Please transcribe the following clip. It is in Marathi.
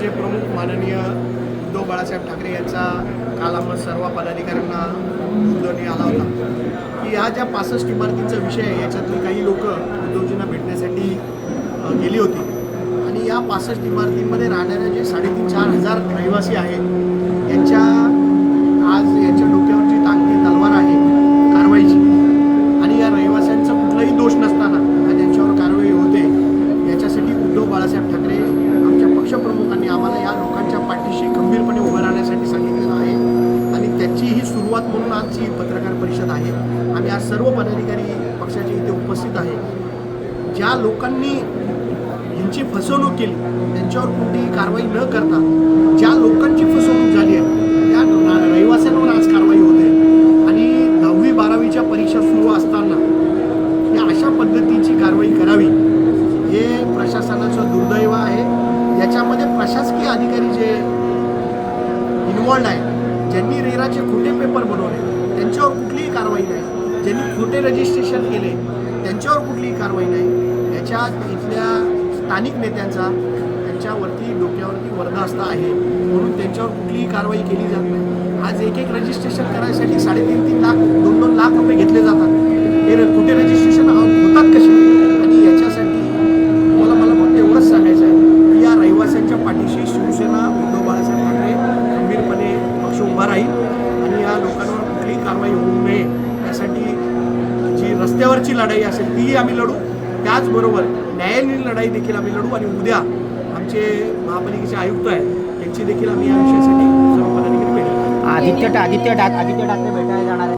पक्षाचे प्रमुख माननीय उद्धव बाळासाहेब ठाकरे यांचा काल आम्हा सर्व पदाधिकाऱ्यांना उद्धवनी आला होता की ह्या ज्या 65 इमारतींचा विषय आहे याच्यातली काही लोक उद्धवजींना भेटण्यासाठी गेली होती आणि या 65 इमारतींमध्ये राहणाऱ्या जे 3,500-4,000 रहिवासी आहेत यांच्या आज यांच्या डोक्यावर जी टांगती तलवार आहे कारवाईची आणि या रहिवाशांचा कुठलाही दोष नसताना त्यांच्यावर कारवाई होते याच्यासाठी उद्धव बाळासाहेब ठाकरे आमच्या पक्षप्रमुखांनी आम्हाला या लोकांच्या पाठीशी खंबीरपणे उभं राहण्यासाठी सांगितलेलं आहे आणि त्याची ही सुरुवात म्हणून आजची पत्रकार परिषद आहे. आम्ही आज सर्व पदाधिकारी पक्षाचे इथे उपस्थित आहे. ज्या लोकांनी यांची फसवणूक केली त्यांच्यावर कोणतीही कारवाई न करता ज्या लोकांची फसवणूक झाली आहे त्या रहिवाशांवर आज कारवाई होते आणि 10वी-12वीच्या परीक्षा सुरू असताना या अशा पद्धतीची कारवाई करावी हे प्रशासनाचं दुर्दैव आहे. याच्यामध्ये प्रशासकीय अधिकारी जे इन्वॉल्ड आहे ज्यांनी रेराचे खोटे पेपर बनवले त्यांच्यावर कुठलीही कारवाई नाही, ज्यांनी खोटे रजिस्ट्रेशन केले त्यांच्यावर कुठलीही कारवाई नाही. याच्यात इथल्या स्थानिक नेत्यांचा त्यांच्यावरती डोक्यावरती वरदास्ता आहे म्हणून त्यांच्यावर कुठलीही कारवाई केली जात नाही. आज एक रजिस्ट्रेशन करायसाठी 3.5 लाख 2-2 लाख रुपये घेतले जातात. हे कुठे रजिस्ट्रेशन होतात कसे आणि याच्यासाठी मला फक्त एवढंच सांगायचं आहे की या रहिवाशांच्या पाठीशी शिवसेना उद्धव बाळासाहेब ठाकरे गंभीरपणे पक्ष उभा राहील आणि या लोकांवर कुठलीही कारवाई होऊ नये यासाठी जी रस्त्यावरची लढाई असेल तीही आम्ही लढू, त्याचबरोबर न्यायालयीन लढाई देखील आम्ही लढू आणि उद्या आमचे महापालिकेचे आयुक्त आहेत त्यांची देखील आम्ही या विषयासाठी सर्व पदाधिकारी भेटू. आदित्य ठाकरे भेटायला जाणार आहे.